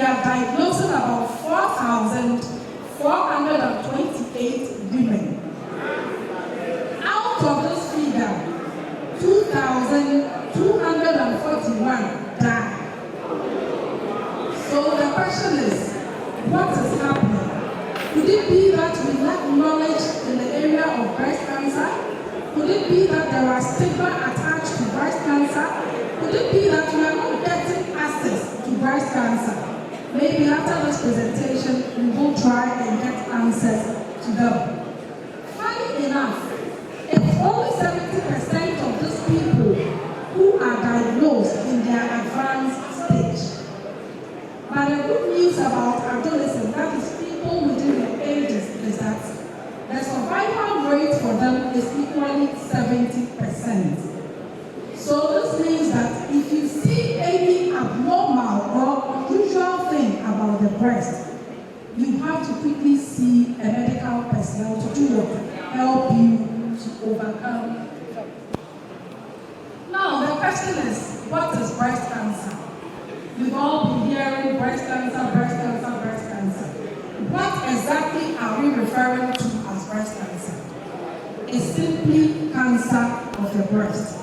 are diagnosing about 4,428 women. Out of this figure, 2,241 die. So the question is, what is happening? Could it be that we lack knowledge in the area of breast cancer? Could it be that there are stigma attached to breast cancer? Could it be that we are not getting access to breast cancer? Maybe after this presentation, we will try and get answers to them. Funny enough, it's only 70% of these people who are diagnosed in their advanced stage. But the good news about adolescents, that is people within the ages, is that the survival rate for them is equally 70%. So this means that if you see any abnormal or unusual thing about the breast, you have to quickly see a medical personnel to do what? Help you to overcome. Now the question is, what is breast cancer? We've all been hearing breast cancer, breast cancer, breast cancer. What exactly are we referring to as breast cancer? It's simply cancer of the breast.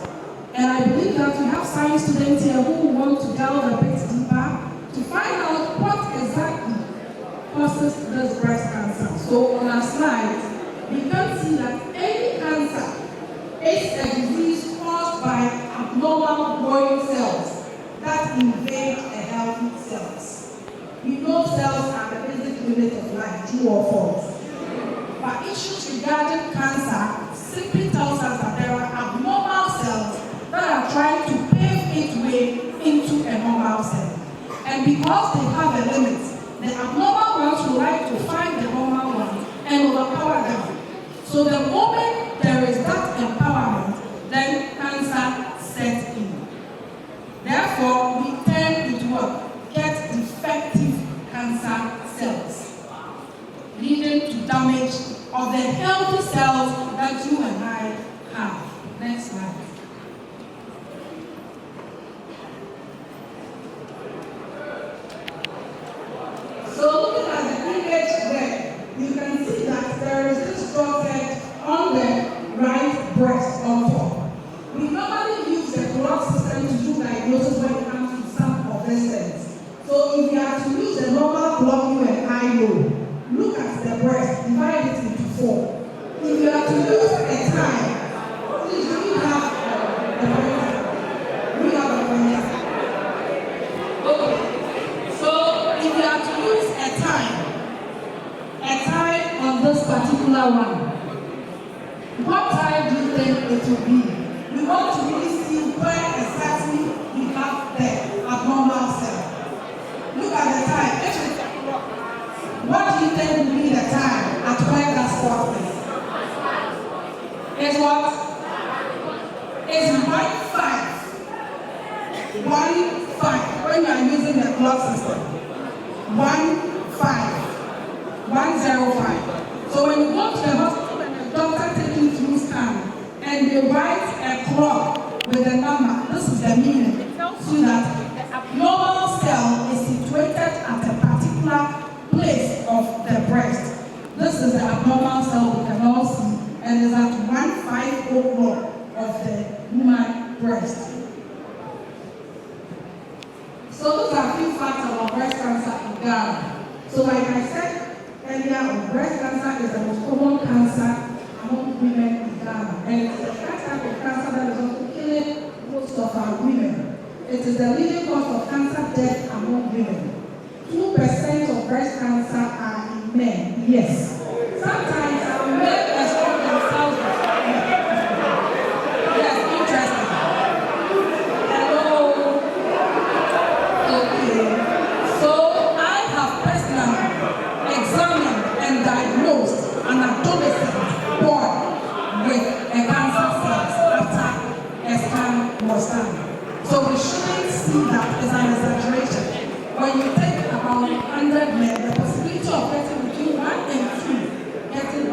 And I believe that we have science students here who want to delve a bit deeper to find out what exactly causes this breast cancer. So on our slides, we can see that any cancer is a disease caused by abnormal growing cells that invade a healthy cells. We know cells are the basic unit of life, true or false. But issues regarding cancer simply tells us that there are abnormal cells that are trying to pave its way into a normal cell. And because they have a limit, the abnormal ones will like to find the normal ones and overpower them. So the moment there is that empowerment, then cancer sets in. Therefore, we tend to get defective cancer cells, leading to damage of the healthy cells that you and I have. Next slide. So looking at the image there, you can see that there is this dotted on the right breast on top. We normally use the clock system to do diagnosis when it comes to some of these things. So if you are to use the normal clock you and I know, look at the breast, divide it into 4. If you are to use a time, please do you have the pointer? We have a pointer. Okay. So if you are to use a time on this particular one, what time do you think it will be? We want to really see where exactly we have the abnormal cell. Look at the time. What do you think will be the time at where that spot is? It's what? It's 1:05. 1:05 when you are using the clock system. 1:05. 1:05. So when you go to the hospital and the doctor takes you through scan and they write a clock with a number, this is the meaning. It tells you that the abnormal cell is situated at a particular place of the breast. This is the abnormal cell we can all see, and is at 1:05 of the human breast. So those are a few facts about breast cancer in Ghana. So like I said earlier, breast cancer is the most common cancer among women in Ghana. And it's the type of cancer that is also killing most of our women. It is the leading cause of cancer death among women. 2% of breast cancer are in men. Yes. Sometimes our men export themselves. Yes, interesting. Hello. Okay. So I have personally examined and diagnosed an adolescent boy with a cancer cells after a scan was done. So we shouldn't see that as an exaggeration. When you think about 100 men, the possibility of getting between 1 and 2 getting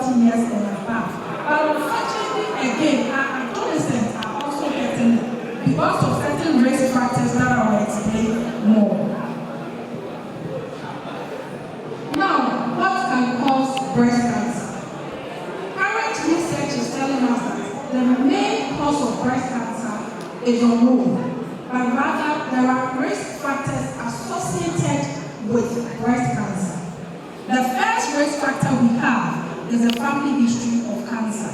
40 years and above. But unfortunately, again, our adolescents are also getting it because of certain risk factors that I will explain more. Now, what can cause breast cancer? Current research is telling us that the main cause of breast cancer is unknown, but rather there are risk factors associated with breast cancer. The first risk factor we have is a family history of cancer.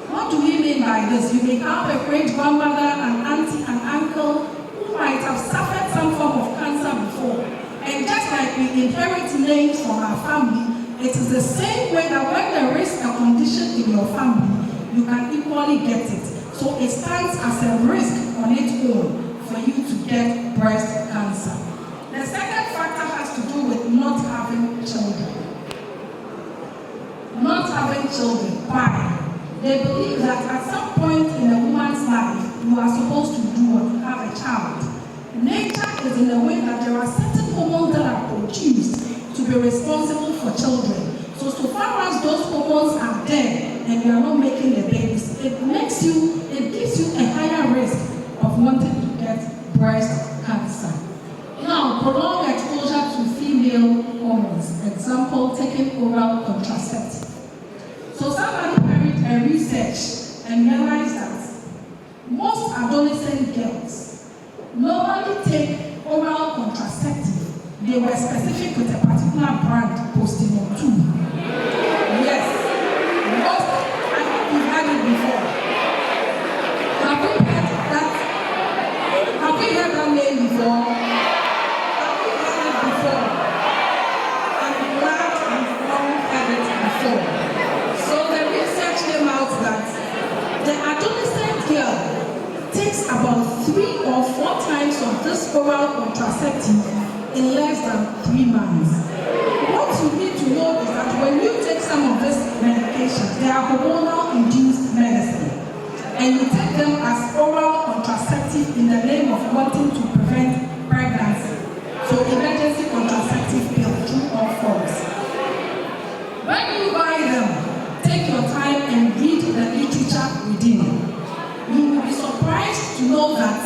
What do we mean by this? You may have a great grandmother, an auntie, an uncle who might have suffered some form of cancer before. And just like we inherit names from our family, it is the same way that when there is a condition in your family, you can equally get it. So it stands as a risk on its own for you to get breast cancer. The second factor has to do with not having children. Not having children. Why? They believe that at some point in a woman's life, you are supposed to do what? Have a child. Nature is in a way that there are certain hormones that are produced to be responsible for children. So far as those hormones are there and you are not making the babies, it gives you a higher risk of wanting to get breast cancer. Now, prolonged exposure to female hormones. Example, taking oral contraceptive. So somebody carried a research and realized that most adolescent girls normally take oral contraceptive. They were specific with a particular brand, posting on 2. Yes. Most, I think you've heard it before. Have we heard that? Have we heard that name before? Have we heard it before? I'm glad you've all heard it before. So the research came out that the adolescent girl takes about 3 or 4 times of this oral contraceptive in less than 3 months. What you need to know is that when you take some of these medications, they are hormonal induced medicine, and you take them as oral contraceptive in the name of wanting to prevent pregnancy. So emergency contraceptive pill, true or false. When you buy them, take your time and read the literature within. You will be surprised to know that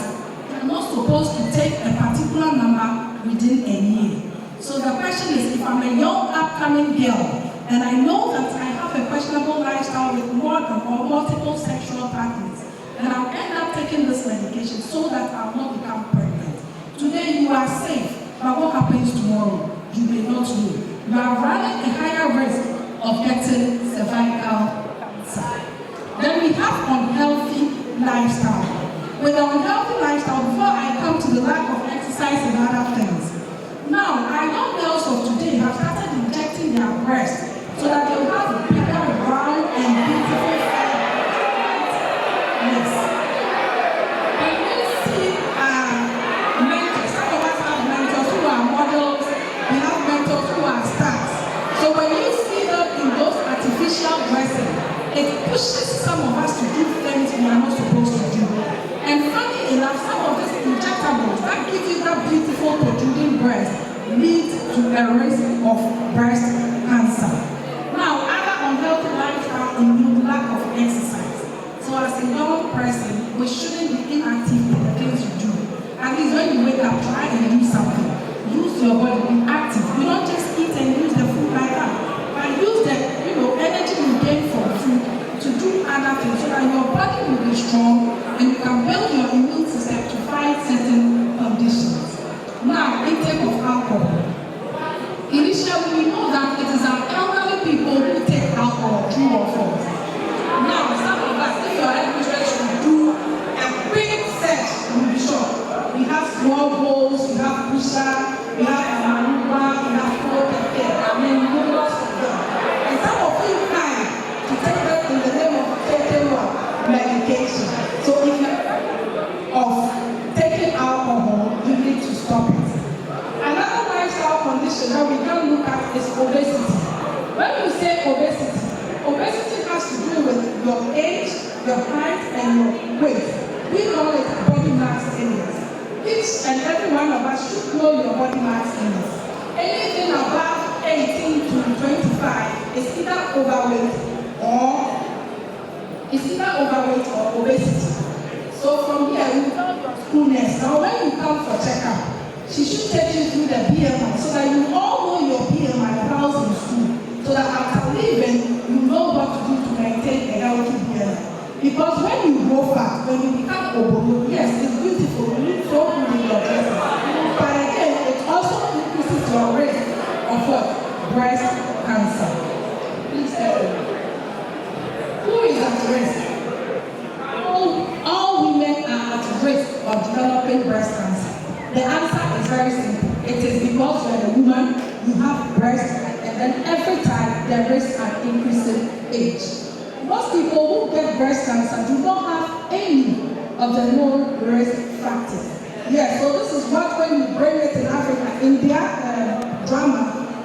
you're not supposed to take a particular number within a year. So the question is, if I'm a young upcoming girl and I know that I have a questionable lifestyle with more or multiple sexual partners, then I'll end up taking this medication so that I'll not become pregnant. Today you are safe, but what happens tomorrow? You may not know. You are running a higher risk of getting cervical cancer. Then we have unhealthy lifestyle. With an unhealthy lifestyle, before I come to the lack of exercise and other things. Now, our young girls of today have started injecting their breasts so that they'll have a bigger, round, and beautiful fat. Yes. When we see mentors, some of us have mentors who are models, we have mentors who are stars. So when you see them in those artificial dressing, it pushes some of us to do things we are not supposed to do. And funny enough, some of these injectables that give you that beautiful protruding breast lead to a risk of breast cancer. Now, other unhealthy lifestyle include lack of exercise. So as a young person, we shouldn't be inactive in the things you do. At least when you wake up, try and do something. Use your body, be active. You don't just eat and use the food like that, but use the energy you gain from food to do other things so that your body will be strong and you can build your immune system to fight certain conditions. Now, intake of alcohol. Initially, we know that it is our elderly people who take alcohol, true or false. Now, some of us, if you are interested to do a big set, you'll be sure. We have small bowls, we have pusha, we have amaruba, we have protein. I mean, numerous of them. And some of you kind to take them in the name of taking medication. So if you're of taking alcohol, you need to stop it. Another lifestyle condition that we can look at is obesity. When you say obesity, obesity has to do with your age, your height, and your weight. We call it body mass index. Each and every one of us should know your body mass index. Anything above 18 to 25 is either overweight It's either overweight or obesity. So from here, we tell your school nurse, now when you come for checkup, she should take you through the BMI so that you all know your BMI while in school. So that after leaving, you know what to do to maintain a healthy BMI. Because when you grow fat, when you become obese, yes, it's beautiful, you look so good in your dress. But again, it also increases your risk of what? Breast cancer. Please tell me. Who is at risk? All women are at risk of developing breast cancer. The answer is very simple. It is because you're a woman, you have breast, and then every time the risks are increasing age. Most people who get breast cancer do not have any of the known risk factors. Yes, so this is what when you bring it in Africa, in their drama,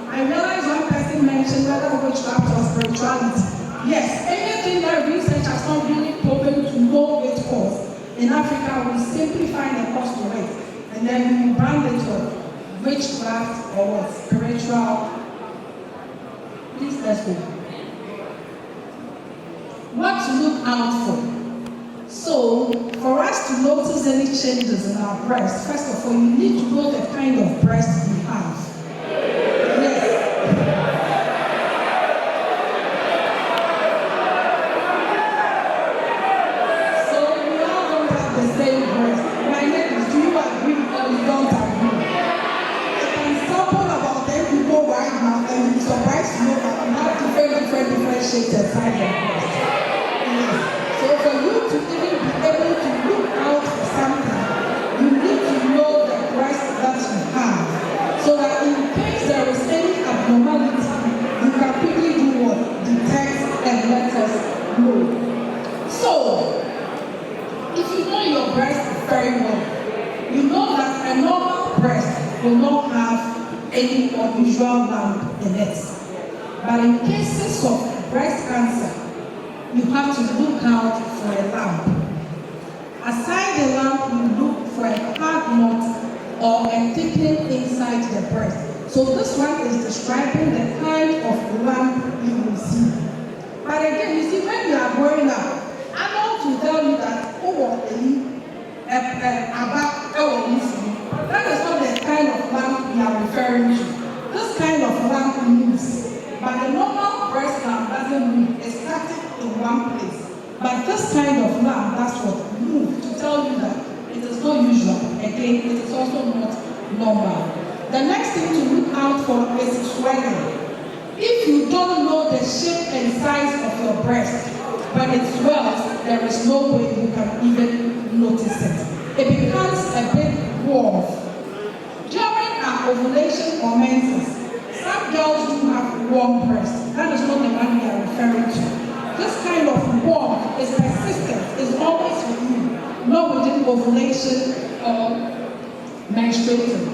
I realized one person mentioned whether witchcraft or spirituality. Yes, anything that research has not really proven to know its cause, in Africa we simply find a cause to it, and then we brand it with witchcraft or what? Spiritual. Please let's go. What to look out for. So, for us to notice any changes in our breast, first of all, you need to know the kind of breast you have. Shaped and size of breast. So for you to even be able to look out for something, you need to know the breast that you have. So that in case there is any abnormality, you can quickly do what? Detect and let us know. So, if you know your breast very well, you know that a normal breast will not have any unusual lump in it. But in cases of breast cancer, you have to look out for a lump. Aside the lump, you look for a hard knot or a thickening inside the breast. So this one is describing the kind of lump you will see. But again, you see, when you are growing up, adults will tell you that, that is not the kind of lump we are referring to. This kind of lump moves. But the normal breast lump doesn't move, it's static in one place. But this kind of lump, that's what moves to tell you that it is not usual. Again, it is also not normal. The next thing to look out for is swelling. If you don't know the shape and size of your breast, when it swells, there is no way you can even notice it. It becomes a big wall. During our ovulation or menses, some girls do have warm breasts. That is not the one we are referring to. This kind of warm is persistent, is always with you, not within ovulation or menstruating.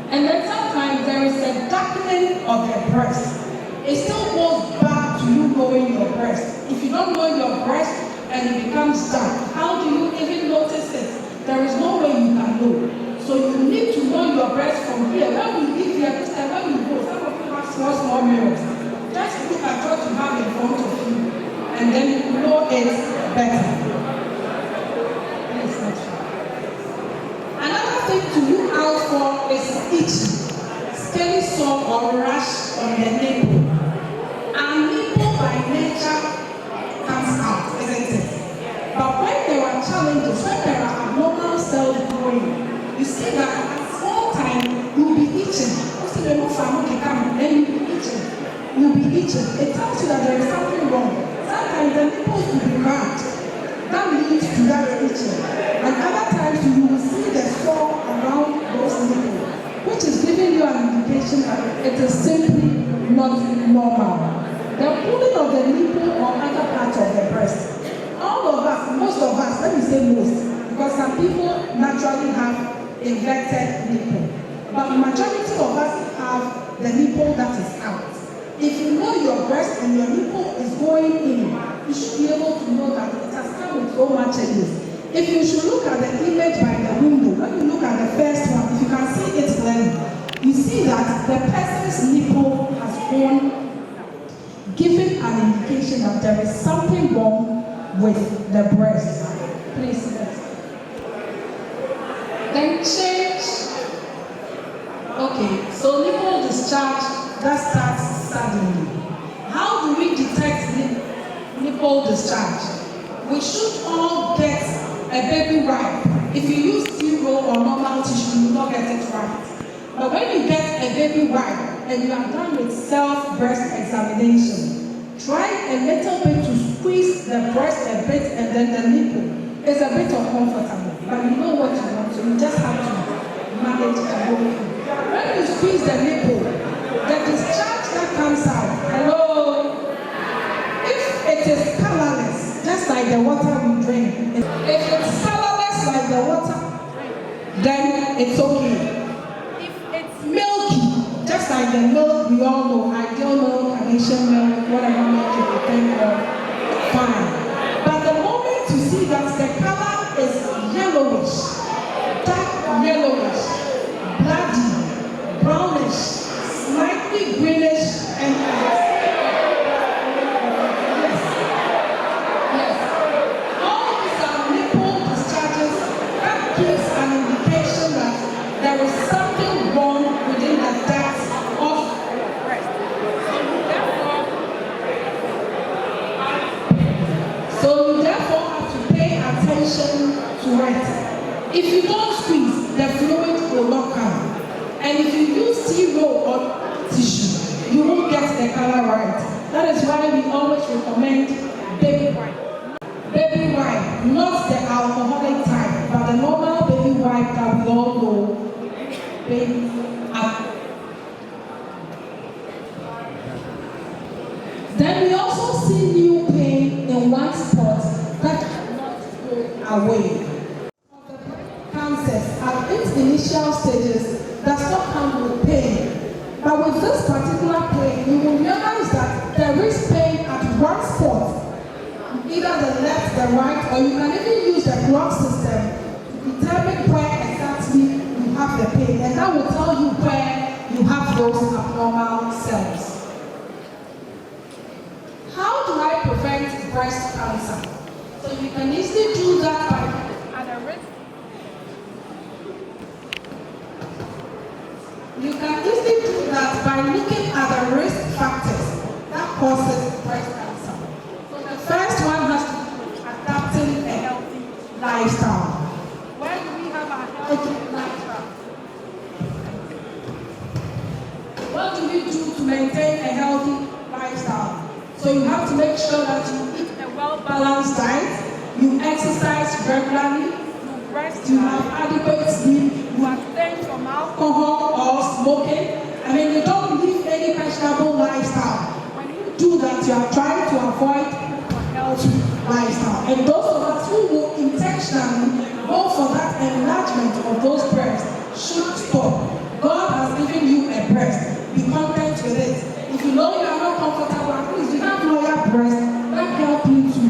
And then sometimes there is a darkening of the breast. It still goes back to you knowing your breast. If you don't know your breast and it becomes dark, how do you even notice it? There is no way you can know. So you need to know your breast from here. When we leave here, this time when we go, some of you have small mirrors. Just look at what you have in front of you, and then you know it better. Another thing to look out for is itching, scaly sore or rash on the nipple. Our nipple by nature comes out, isn't it? But when there are challenges, when there are abnormal cells growing, you see that at small time you'll be itching. Then you'll be itching. You'll be itching. It tells you that there is something wrong. Sometimes the nipples will be cracked. That leads to that itching. And other times you will see the sore around those nipples, which is giving you an indication that it is simply not normal. The pulling of the nipple or other parts of the breast. All of us, most of us, let me say most, because some people naturally have inverted nipple. But the majority of us have the nipple that is out. If you know your breast and your nipple is going in, you should be able to know that it has come with so much changes. If you should look at the image by the window, when you look at the first one, if you can see it clearly, you see that the person's nipple has gone, giving an indication that there is something wrong with the breast. Please. Then change. Okay, so nipple discharge that starts suddenly. How do we detect the nipple discharge? We should all get a baby wipe. If you use zero or normal tissue, you will not get it right. But when you get a baby wipe and you are done with self-breast examination, try a little bit to squeeze the breast a bit and then the nipple. It's a bit uncomfortable, but you know what you want, so you just have to manage and go through. When you squeeze the nipple, the discharge that comes out, hello, if it is colorless, just like the water we drink, if it's colorless like the water, then it's okay. If it's milky, just like the milk we all know, ideal milk, Haitian milk, whatever milk you can think of, fine. But the moment you see that the color is yellowish, dark yellowish, bloody, brownish, slightly greenish, and yes, all these are nipple discharges. That gives an indication that there is something wrong within the depth of your breast. So you therefore have to pay attention to it. If you don't squeeze, the fluid will not come. And if you use zero or tissue, you won't get the color right. That is why we always recommend baby wipe. Baby wipe, not the alcoholic type, but the normal baby wipe that we all know. Baby Then we also see new pain in one spot that cannot go away. Cancers at its initial stages does not come with pain. But with this particular pain, you will realize that there is pain at one spot, either the left, the right, or you can even use the clock system to determine where exactly you have the pain, and that will tell you where you have those abnormal cells. How do I prevent breast cancer? So you can easily do that by at a risk. You can easily do that by looking at the risk factors that causes breast cancer. So the first one has to do with adapting a healthy lifestyle. Where do we have a healthy lifestyle? What do we do to maintain a healthy lifestyle? So you have to make sure that you eat a well-balanced diet, you exercise regularly, you have adequate sleep, you abstain from alcohol or smoking. I mean, you don't live any questionable lifestyle. When you do that, you are trying to avoid a healthy lifestyle. And those of us who will intentionally go for that enlargement of those breasts should stop. God has given you a breast. Be content with it. If you know you are not comfortable, at least you have lower breast that help you to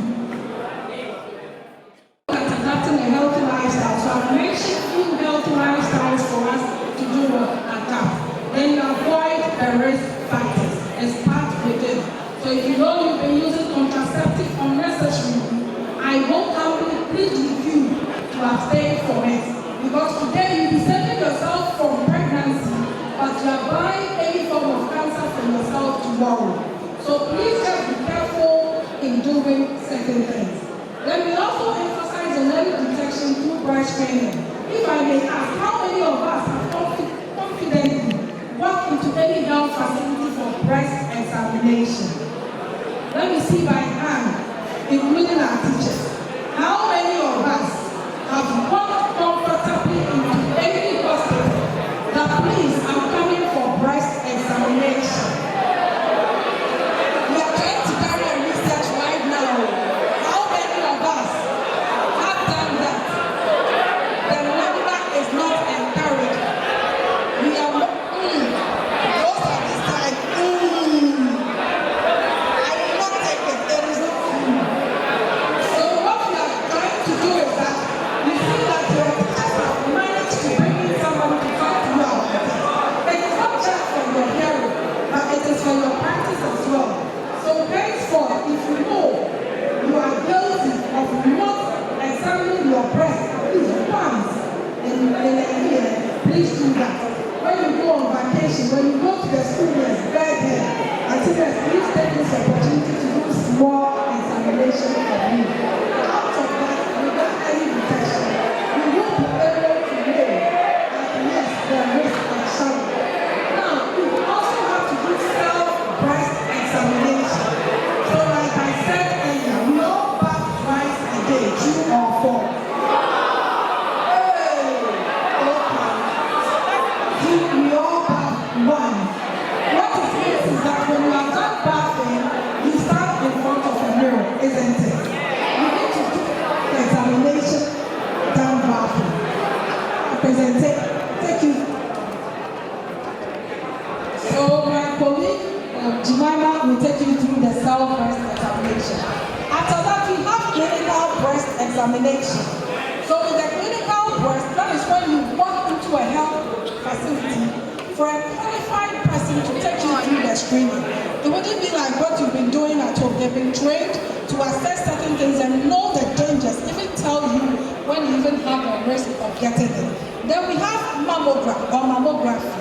adapting a healthy lifestyle. So I've mentioned few healthy lifestyles for us to do adapt. Then you avoid the risk factors as part with it. So if you know you've been using contraceptive unnecessarily, I won't humbly plead with you to abstain from it. Because today you'll be saving yourself from pregnancy, but you are buying any form of cancer from yourself tomorrow. So please just be careful in doing certain things. Then we also emphasize on early detection through breast training. If I may ask, how many of us have confidently walked into any health facility for breast examination? Let me see by hand, including our teachers. How many of us have walked comfortably into any hospital that please, I'm coming for breast examination? We are trying to carry a research right now. How many of us have done that? The number is not encouraged. We are those are this time. I will not take it. There is no food. So when you go to the students, beg them, and say that please take this opportunity to do small examination for me. Out of that, without any detection, you will be able to know that yes, there is a shadow. Now, you also have to do self-breast examination. So like I said earlier, we all bath twice a day, 2 or 4. We all bath once. What it means is that when you are done bathing, you stand in front of a mirror, isn't it? You need to do the examination done bathing. Present, take you. So my colleague, Jemima, will take you through the self-breast examination. After that, we have clinical breast examination. So in the clinical breast, that is when you walk into a health facility for a qualified person to take you through the screening. It wouldn't be like what you've been doing at home. They've been trained to assess certain things and know the dangers, even tell you when you even have a risk of getting it. Then we have mammography.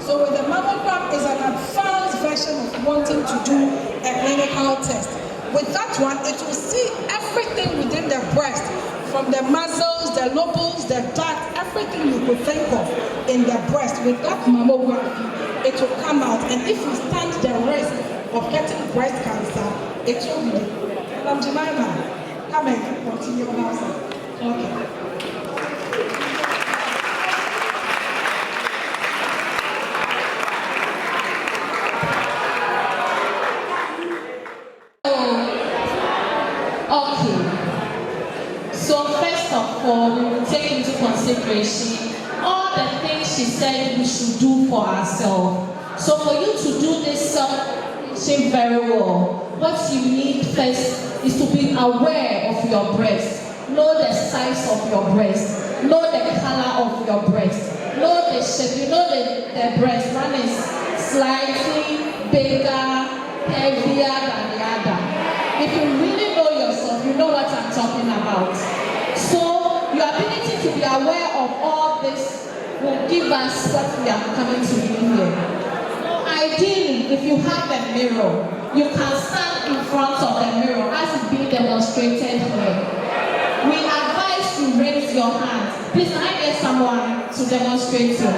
So the mammogram is an advanced version of wanting to do a clinical test. With that one, it will see everything within the breast, from the muscles, the lobules, the ducts, everything you could think of in the breast. With that mammography, it will come out, and if you stand the risk of getting breast cancer, it will be. Madam Jemima, come and continue now, sir. Okay. We will take into consideration all the things she said we should do for ourselves. So for you to do this self-examination very well, what you need first is to be aware of your breast. Know the size of your breast. Know the color of your breast. Know the shape. You know the breast. One is slightly bigger, heavier than the other. If you really know yourself, you know what I'm talking about. So your ability to be aware of all this will give us what we are coming to do here. So ideally, if you have a mirror, you can stand in front of the mirror as is being demonstrated here. We advise you raise your hand. Please, can I get someone to demonstrate you?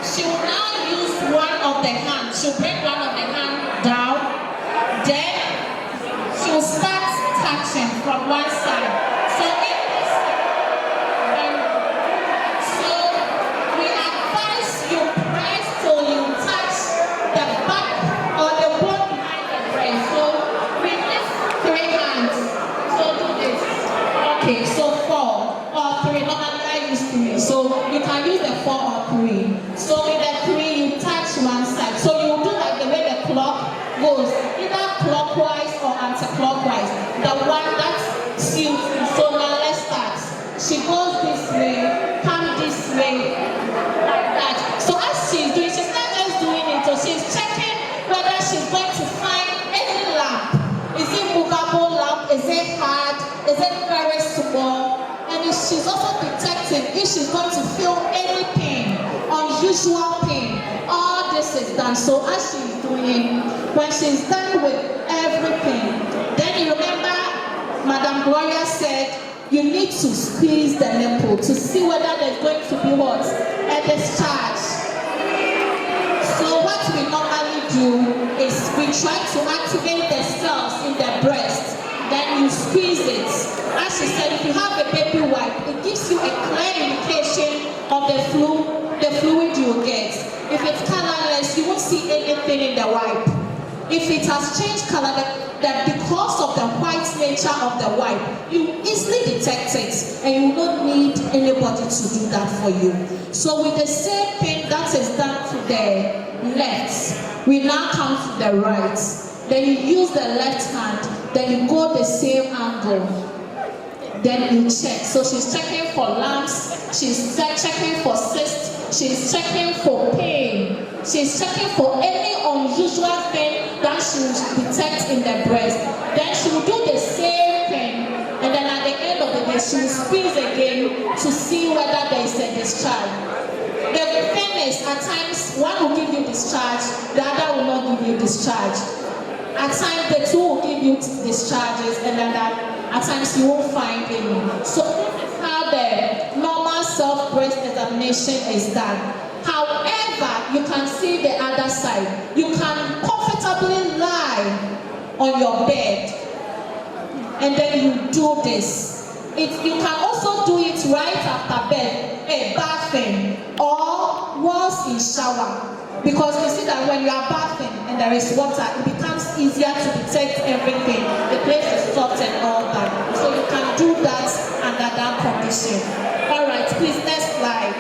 She will now use one of the hands. She'll bring one of the hands down. Then she will start touching from one side. So in this, so we advise you press till you touch the back or the bone behind the breast. So with these 3 hands, so do this. Okay, so 4 or 3. Normally I use 3. So you can use the 4 or 3. So with the 3, you touch one side. So you will do like the way the clock goes, either clockwise or anti-clockwise. The one that suits you. So now let's start. She goes this way, come this way, like that. So as she's doing, she's not just doing it, so she's checking whether she's going to find any lump. Is it movable lump? Is it hard? Is it very small? And she's also detecting if she's going to feel any pain, unusual pain. All this is done. So as she's doing, when she's done with everything, then you remember Madam Gloria said you need to squeeze the nipple to see whether there's going to be what? A discharge. So what we normally do is we try to activate the cells in the breast then you squeeze it. As she said, if you have a baby wipe, it gives you a clear indication of the fluid you will get. If it's colorless, you won't see anything in the wipe. If it has changed color, that because of the white nature of the wipe, you easily detect it, and you don't need anybody to do that for you. So with the same thing that is done to the left, we now come to the right. Then you use the left hand, then you go the same angle. Then you check. So she's checking for lumps, she's checking for cysts, she's checking for pain, she's checking for any unusual thing that she will detect in the breast. Then she will do the same thing, and then at the end of the day, she will squeeze again to see whether there is a discharge. The thing is, at times, one will give you discharge, the other will not give you discharge. At times, the two will give you discharges, and then at times you won't find any. So this is how the normal self-breast examination is done. However, you can see the other side. You can comfortably lie on your bed, and then you do this. You can also do it right after bed, bathing, or whilst in shower. Because you see that when you are bathing and there is water, it becomes easier to detect everything. The place is soft and all that. So you can do that under that condition. All right, please, next slide.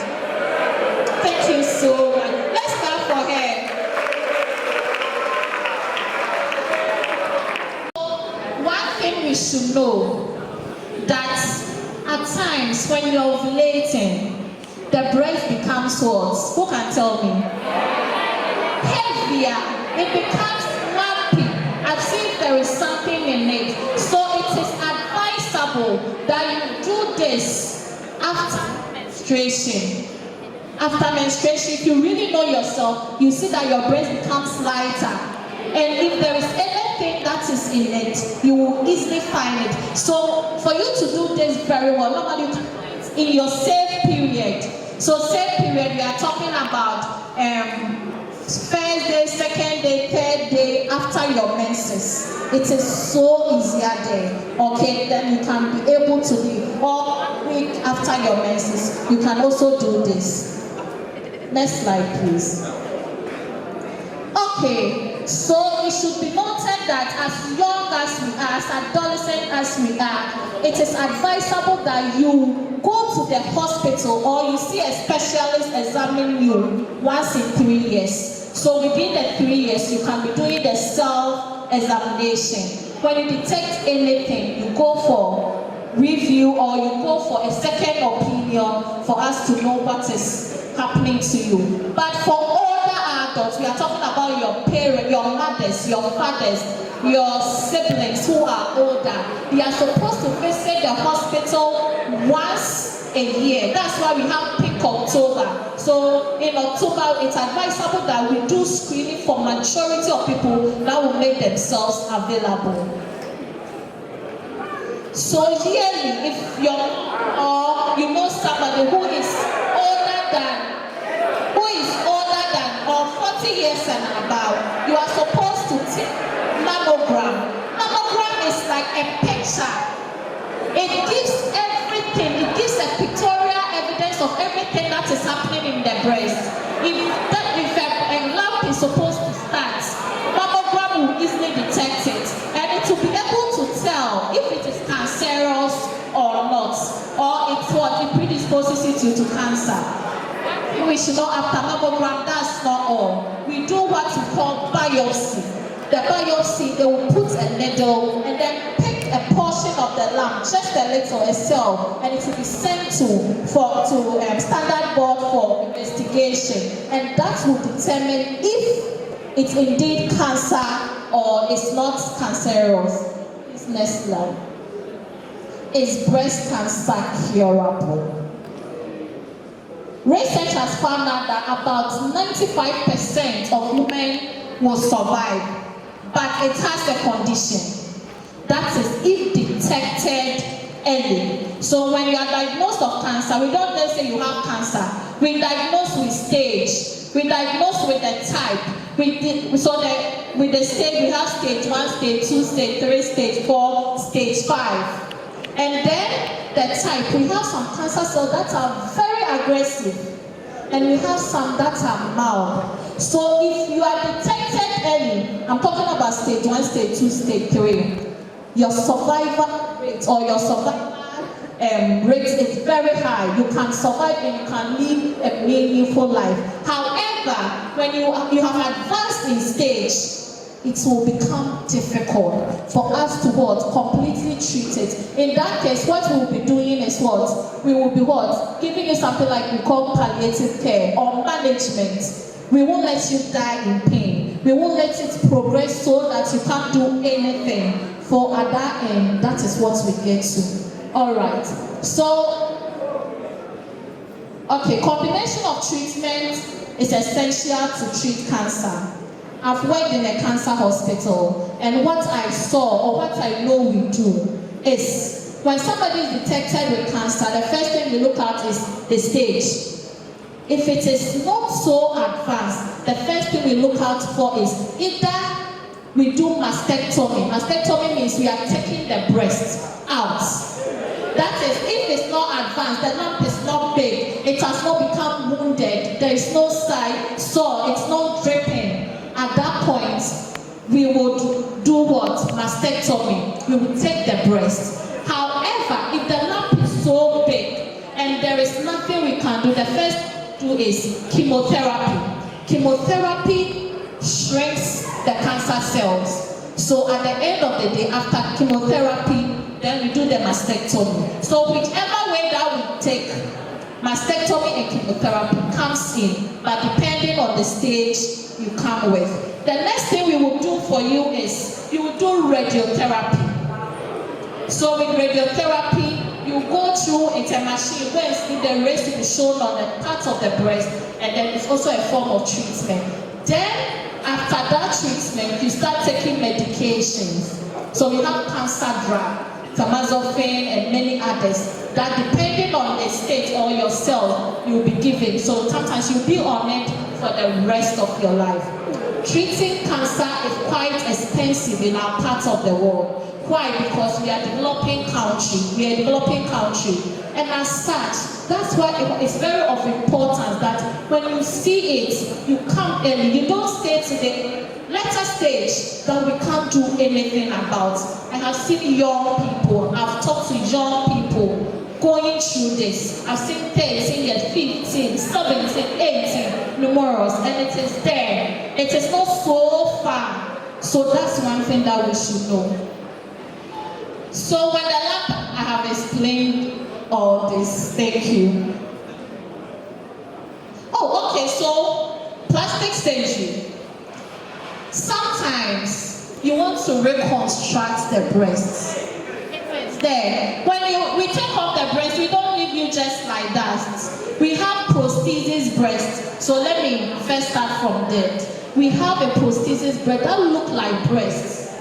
Thank you so much. Let's start for her. One thing we should know, that at times when you're ovulating, the breast becomes what? Who can tell me? Heavier. It becomes lumpy, as if there is something in it. So it is advisable that you do this after menstruation. After menstruation, if you really know yourself, you see that your breast becomes lighter. And if there is anything that is in it, you will easily find it. So for you to do this very well, normally you can do it in your safe period. So safe period, we are talking about first day, second day, third day after your menses. It is so easier there. Okay, then you can be able to do, or 1 week after your menses, you can also do this. Next slide, please. Okay, so it should be noted that as young as we are, as adolescent as we are, it is advisable that you go to the hospital or you see a specialist examine you once in 3 years. So within the 3 years, you can be doing the self-examination. When you detect anything, you go for review or you go for a second opinion for us to know what is happening to you. But for older adults, we are talking about your parents, your mothers, your fathers, your siblings who are older. They are supposed to visit the hospital once a year. That's why we have Pink October. So in October, it's advisable that we do screening for majority of people that will make themselves available. So yearly, if you're or you know somebody who is older than or 40 years and above, you are supposed to take mammogram. Mammogram is like a picture. It gives everything. It gives a pictorial evidence of everything that is happening in the breast. If a lump is supposed to start, mammogram will easily detect it, and it will be able to tell if it is cancerous or not, or it's what it predisposes you to cancer. We should know after mammogram, that's not all. We do what we call biopsy. The biopsy, they will put a needle and then pick a portion of the lump, just a little, a cell, and it will be sent to standard board for investigation, and that will determine if it's indeed cancer or it's not cancerous. This next slide. Is breast cancer curable? Research has found out that about 95% of women will survive, but it has a condition. That is if detected early. So when you are diagnosed of cancer, we don't just say you have cancer. We diagnose with stage, we diagnose with the type, With the stage, we have stage 1, stage 2, stage 3, stage 4, stage 5. And then the type, we have some cancer cells that are very aggressive. And we have some that are mild. So if you are detected early, I'm talking about stage 1, stage 2, stage 3, your survival rate or your survival rate is very high. You can survive and you can live a meaningful life. However, when you have advanced in stage, it will become difficult for us to completely treat it. In that case, what we will be doing is we will be giving you something like we call palliative care or management. We won't let you die in pain. We won't let it progress so that you can't do anything. For at that end, that is what we get to. All right. So, combination of treatment is essential to treat cancer. I've worked in a cancer hospital, and what I saw or what I know we do is when somebody is detected with cancer, the first thing we look at is the stage. If it is not so advanced, the first thing we look out for is either we do mastectomy. Mastectomy means we are taking the breast out. That is, if it's not advanced, the lump is not big, it has not become wounded, there is no sore, it's not dripping. At that point, we would do mastectomy. We would take the breast. However, if the lump is so big and there is nothing we can do, the first do is chemotherapy. Chemotherapy shrinks the cancer cells. So at the end of the day, after chemotherapy, then we do the mastectomy. So whichever way that we take, mastectomy and chemotherapy comes in, but depending on the stage you come with. The next thing we will do for you is you will do radiotherapy. So with radiotherapy, you go through a machine where the rays will be shown on the part of the breast, and then it's also a form of treatment. Then after that treatment, you start taking medications. So we have cancer drug, tamoxifen, and many others that depending on the state or your cell you will be given. So sometimes you'll be on it for the rest of your life. Treating cancer is quite expensive in our part of the world. Why? Because we are developing country. And as such, that's why it's very of importance that when you see it, you come early. You don't stay to the later stage that we can't do anything about. I have seen young people, I've talked to young people going through this. I've seen 13 years, 15, 17, 18 numerous, and it is there. It is not so far. So that's one thing that we should know. So when the lamp, I have explained all this. Thank you. Oh, okay, so plastic surgery. Sometimes you want to reconstruct the breasts. There. When we take off the breast, we don't leave you just like that. We have prosthesis breast. So let me first start from there. We have a prosthesis breast that look like breasts.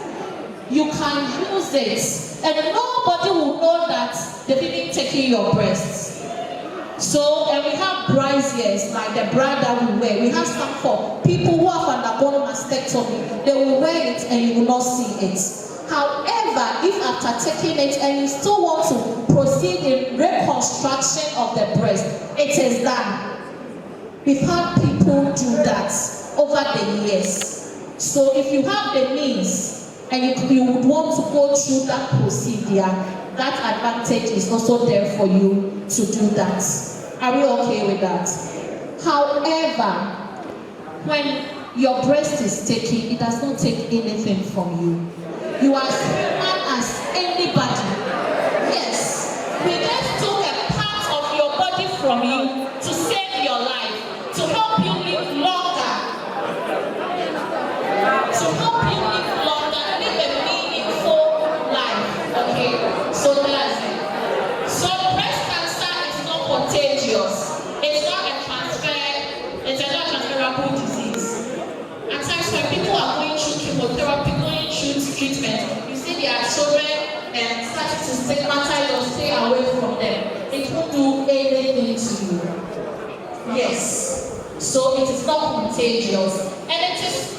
You can use it, and nobody will know that they've even taken your breasts. So, and we have braziers, like the bra that we wear. We have some for people who have undergone mastectomy. They will wear it and you will not see it. However, if after taking it and you still want to proceed in reconstruction of the breast, it is done. We've had people do that over the years. So if you have the means and you would want to go through that procedure, that advantage is also there for you to do that. Are we okay with that? However, when your breast is taken, it does not take anything from you. You are as human as anybody. Yes. We just took a part of your body from you to save your life, to help you live longer. To help you live longer, live a meaningful life. Okay? So that's it. So breast cancer is not contagious. It's not a transferable disease. At times when people are going through chemotherapy, going through treatment, you see their children and start to stigmatize or stay away from them. It won't do anything to you. Yes. So it is not contagious. And it is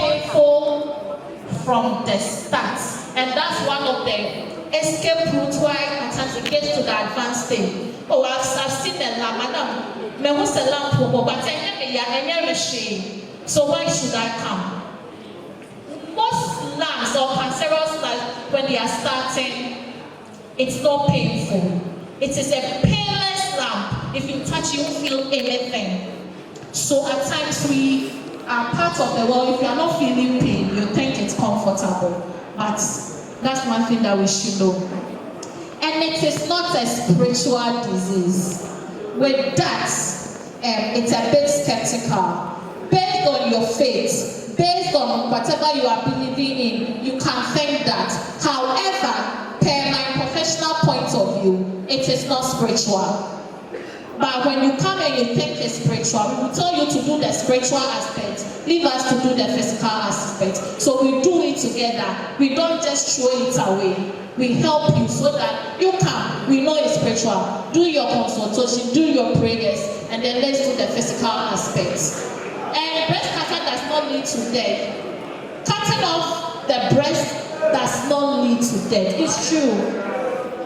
painful from the start, and that's one of the escape routes why sometimes it gets to the advanced stage. Oh, I've seen the lamb, madam. Me who say lamb but so why should I come? Most lambs or cancerous lambs, when they are starting, it's not painful. It is a painless lamb. If you touch, you won't feel anything. So at times we are part of the world. If you are not feeling pain, you think it's comfortable. But that's one thing that we should know. And it is not a spiritual disease. With that, it's a bit skeptical. Based on your faith, based on whatever you are believing in, you can think that. However, per my professional point of view, it is not spiritual. But when you come and you think it's spiritual, we will tell you to do the spiritual aspect, leave us to do the physical aspect. So we do it together. We don't just throw it away. We help you so that you come. We know it's spiritual. Do your consultation, do your prayers, and then let's do the physical aspects. And breast cancer does not lead to death. Cutting off the breast does not lead to death. It's true.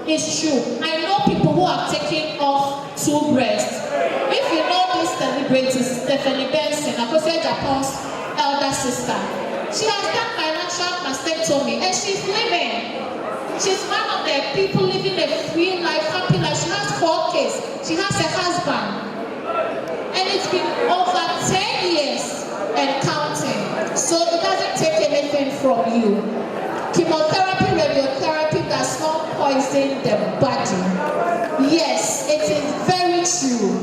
It's true. I know people who have taken off 2 breasts. If you know this celebrity, Stephanie Benson, Akosua Japan's elder sister, she has done financial mastectomy and she's living. She's one of the people living a free life, happy life. She has 4 kids. She has a husband. And it's been over 10 years and counting. So it doesn't take anything from you. Chemotherapy, radiotherapy does not poison the body. Yes, it is very true.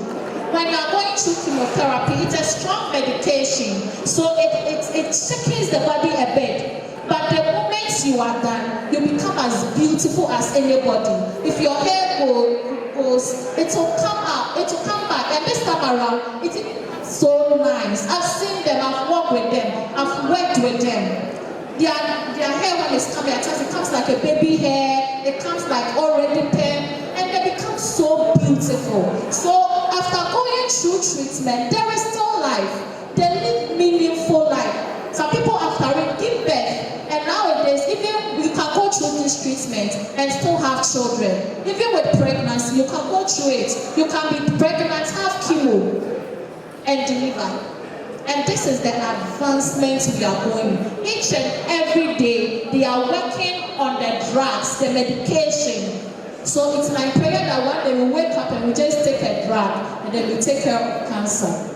When you are going through chemotherapy, it's a strong medication. So it shakes the body a bit. But the moment you are done, you become as beautiful as anybody. If your hair goes, it will come out, it will come back. And this time around, it is so nice. I've seen them, I've worked with them, I've worked with them. Their hair when it's coming, at times it comes like a baby hair, it comes like already pink, and they become so beautiful. So after going through treatment, there is still life. They live meaningful life. Some people after it give birth, and nowadays even you can go through this treatment and still have children. Even with pregnancy, you can go through it. You can be pregnant, have chemo, and deliver. And this is the advancement we are going. Each and every day, they are working on the drugs, the medication. So it's my prayer that one day we wake up and we just take a drug and then we take care of cancer.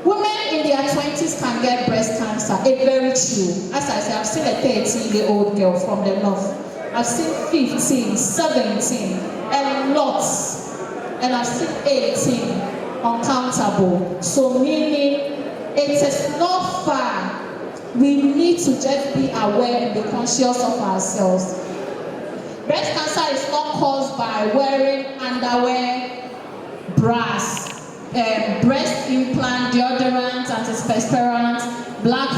Women in their 20s can get breast cancer. It's very true. As I said, I've seen a 13-year-old girl from the north. I've seen 15, 17, and lots. And I've seen 18, uncountable. So meaning, it is not far. We need to just be aware and be conscious of ourselves. Breast cancer is not caused by wearing underwear, bras, breast implant, deodorant, antiperspirant, black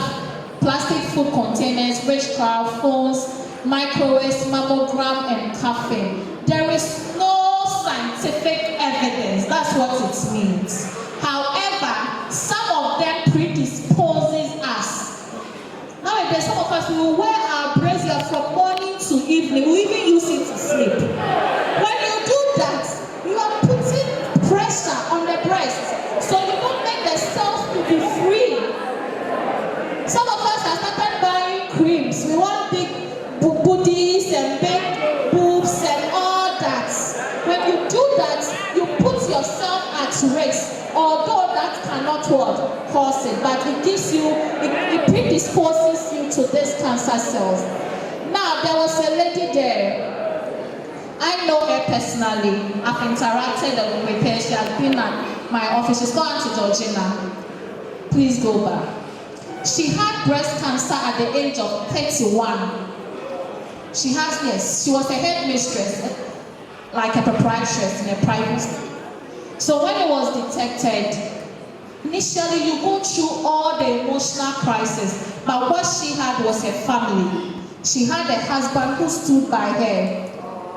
plastic food containers, witchcraft, phones, microwaves, mammogram, and caffeine. There is no scientific evidence. That's what it means. However, some of them predisposes us. Nowadays, some of us will wear our brazier from morning to evening. We even use it to sleep. When you do that, you are putting pressure on the breast. So you don't make the cells to be free. Some of us have started buying creams. We want big booties and big boobs and all that. When you do that, you put yourself at risk. Although that cannot cause it, but it gives you, it predisposes you to these cancer cells. Now, there was a lady there. I know her personally. I've interacted with her. She has been at my office. She's called Auntie Georgina. Please go back. She had breast cancer at the age of 31. She was a headmistress, like a proprietress in a private school. So when it was detected, initially you go through all the emotional crisis, but what she had was her family. She had a husband who stood by her,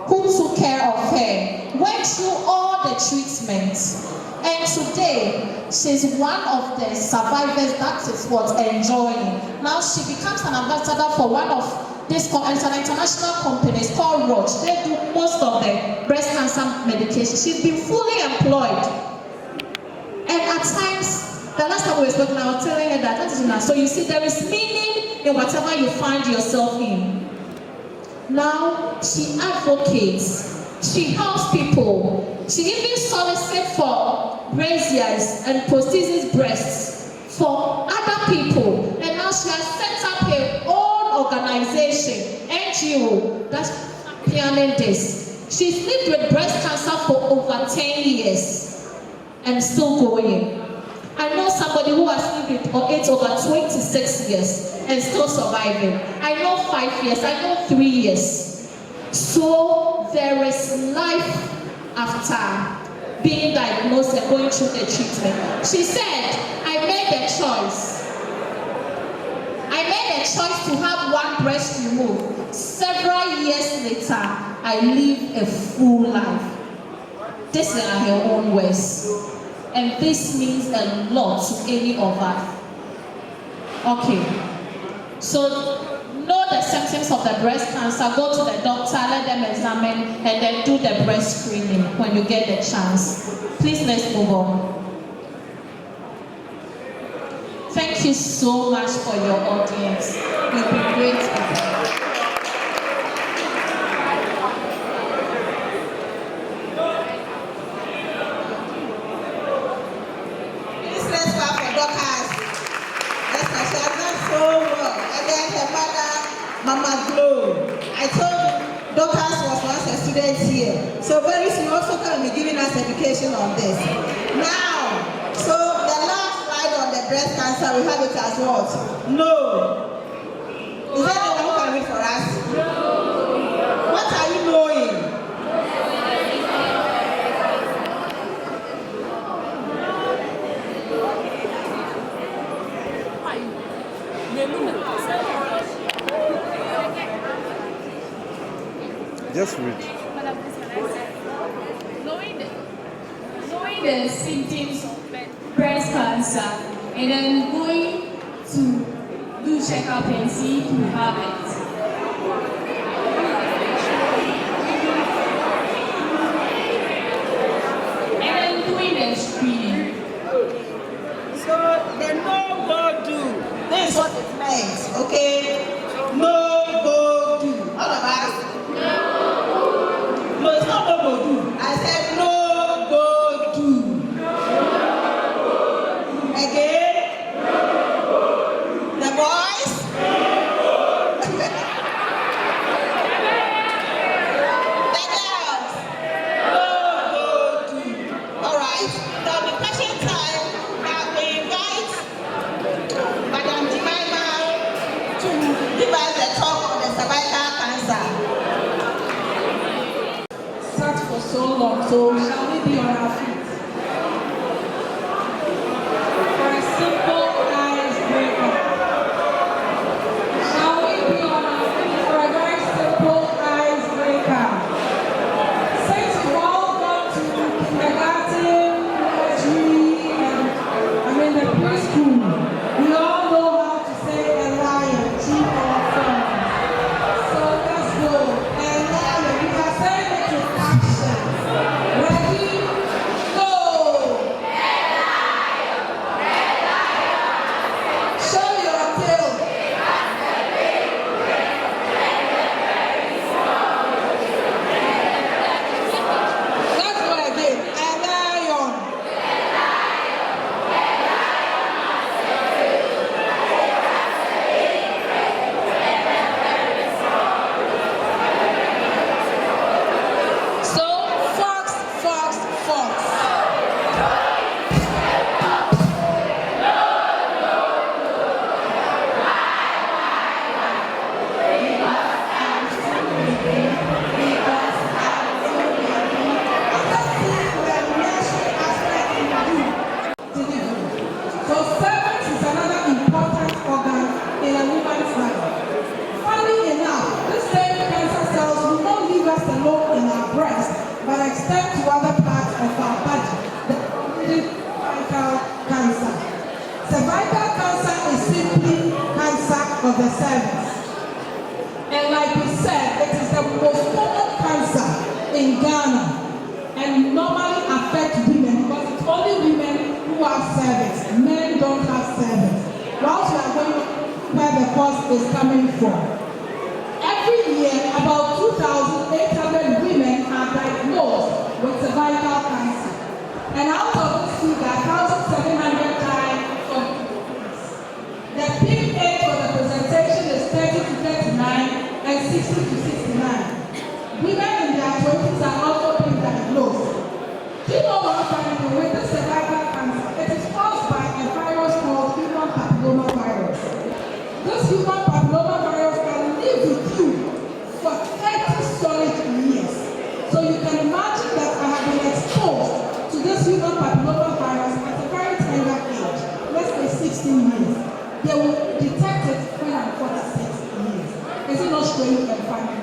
who took care of her, went through all the treatments, and today she's one of the survivors that is what enjoying. Now she becomes an ambassador for one of this, it's an international company, it's called Roche. They do most of the breast cancer medication. She's been fully employed. And at times, the last time we were speaking, I was telling her that is enough. So you see, there is meaning in whatever you find yourself in. Now, she advocates, she helps people. She even solicits for braziers and prosthesis breasts for other people. And now she has set up her own organization, NGO, that's championing this. She's lived with breast cancer for over 10 years and still going. I know somebody who has lived with it over 26 years and still surviving. I know 5 years, I know 3 years. So there is life after being diagnosed and going through the treatment. She said, I made a choice. I made a choice to have one breast removed. Several years later, I live a full life. This is her own words. And this means a lot to any of us. Okay. So know the symptoms of the breast cancer, go to the doctor, let them examine, and then do the breast screening when you get the chance. Please, let's move on. Thank you so much for your audience. We'll be grateful. Mama Glow. I told you, Dorcas was once a student here. So very soon also can be giving us education on this. Now, so the last slide on the breast cancer, we have it as what? No. Is there anyone who can read for us? No. What are you knowing? Just read. Knowing the symptoms of breast cancer and then going to do checkup and see if you have it. And then doing the screening. So the no go do. This is what it means, okay? No go do. All of us. No, it's not no go do. I said no go do. Again. The boys. The girls. No go do. All right. Now the question time. Now we invite Madam Jemima to give us the talk on the cervical cancer. For so long, so shall we be on our feet? For a simple icebreaker. Shall we be on our feet for a very simple icebreaker? Since we've all gone to kindergarten, nursery, and the preschool, we all know how to say a lion, chief or frog. So let's go. And lion, we can say it with action. Ready? cause is coming from. Every year, about 2,800 women are diagnosed with cervical cancer. And out of this figure, 1,700 die from the peak age for the presentation is 30 to 39 and 60 to 69. Women in their 20s are also being diagnosed. Do you know what's happening with this cervical cancer? It is caused by a virus called human papilloma virus. This human papilloma virus can live with you for 30 solid years. So you can imagine that I have been exposed to this human papilloma virus at a very tender age, let's say 16 years. They will detect it when I'm 46 years. Is it not strange and funny?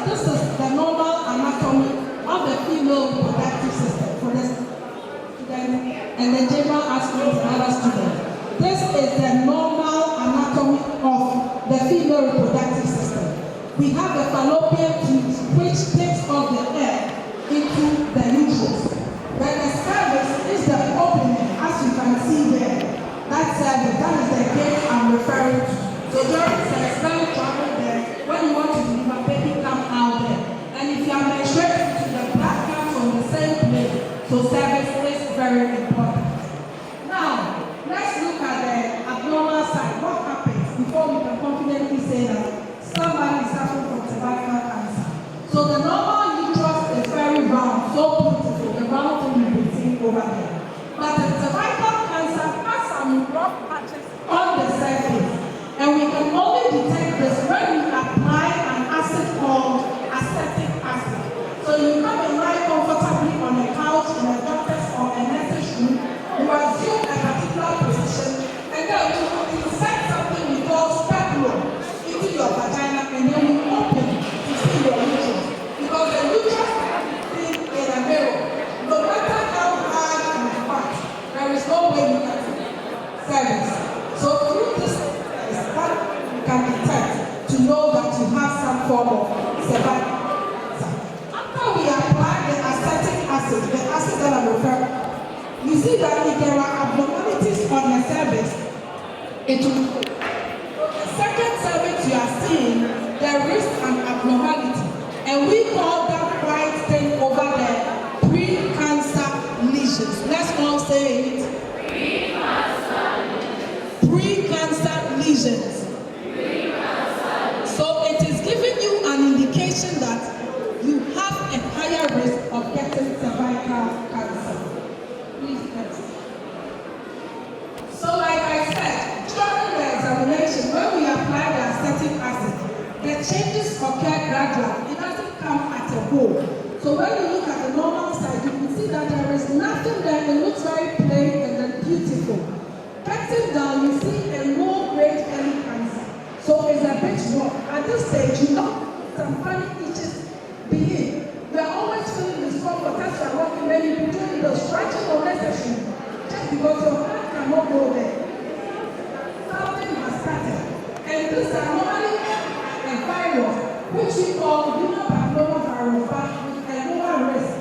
This is the normal anatomy of the female reproductive system for the student and the general aspirants and other students. This is the normal anatomy of the female reproductive system. We have the fallopian tubes which takes off the air into the uterus. Then the cervix is the opening, as you can see there. That cervix, that is the gate I'm referring to. So during sex, when you travel there, when you want to deliver, baby come out there. And if you are menstruating, the blood comes from the same place. So cervix is very important. Now, let's look at the abnormal side. What happens before we can confidently say that somebody is suffering from cervical cancer? So the normal uterus is very round, so beautiful, the round thing you can see over there. But the cervical cancer has some rough patches on the surface. And we can only detect this when we apply an acid called acetic acid. So you come and lie comfortably on a couch in a doctor's or a nurse's room, you assume a particular position, and then you insert something we call speculum into your vagina, and then you open to see your uterus. Because the uterus is in a mirror. No matter how hard and fat, there is no way you can see cervix. So through this what you can detect to know that you have some form of cervical cancer. After we apply the acetic acid, the acid that I'm referring to, you see that if there are abnormalities on the cervix, it will. The second cervix you are seeing, there is an abnormality, and we call that white thing over there pre-cancer lesions. Let's all say it. Pre-cancer lesions. So it is giving you an indication that you have a higher risk of getting cervical cancer. Please next. So like I said, during the examination, when we apply the acetic acid, the changes occur gradually. It doesn't come at a whole. So when you look at the normal side, you can see that there is nothing there. It looks very plain and then beautiful. Getting down, you see a low-grade early cancer. So it's a bit rough. At this stage, you know some funny itches begin. We are always feeling discomfort as you are walking, maybe you're doing the stretching or necessary. Just because your hand cannot go there. Something has started. And this is normally a virus, which we call human papilloma virus, but with a lower risk.